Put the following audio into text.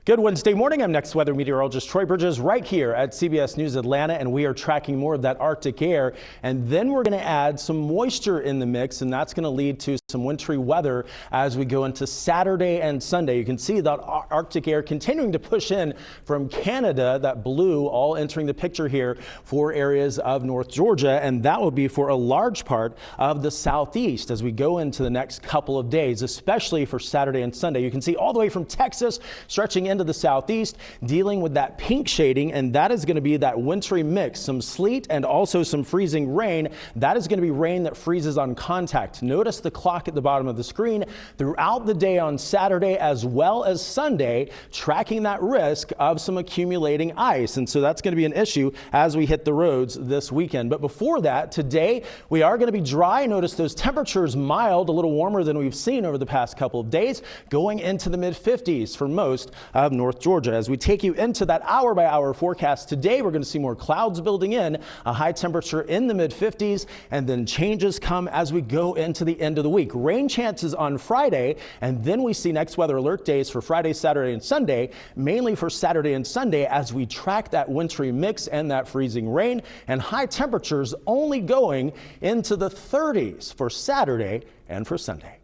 Good Wednesday morning. I'm next weather meteorologist Troy Bridges right here at CBS News Atlanta, and we are tracking more of that Arctic air. And then we're going to add some moisture in the mix, and that's going to lead to some wintry weather as we go into Saturday and Sunday. You can see that Arctic air continuing to push in from Canada, that blue all entering the picture here for areas of North Georgia, and that will be for a large part of the southeast as we go into the next couple of days, especially for Saturday and Sunday. You can see all the way from Texas stretching into the southeast, dealing with that pink shading, and that is going to be that wintry mix, some sleet and also some freezing rain. That is going to be rain that freezes on contact. Notice the clock at the bottom of the screen throughout the day on Saturday as well as Sunday, tracking that risk of some accumulating ice. And so that's going to be an issue as we hit the roads this weekend. But before that, today we are going to be dry. Notice those temperatures mild, a little warmer than we've seen over the past couple of days, going into the mid-50s for most of North Georgia. As we take you into that hour-by-hour forecast today, we're going to see more clouds building in, a high temperature in the mid-50s, and then changes come as we go into the end of the week. Rain chances on Friday, and then we see next weather alert days for Friday, Saturday, and Sunday, mainly for Saturday and Sunday as we track that wintry mix and that freezing rain, and high temperatures only going into the 30s for Saturday and for Sunday.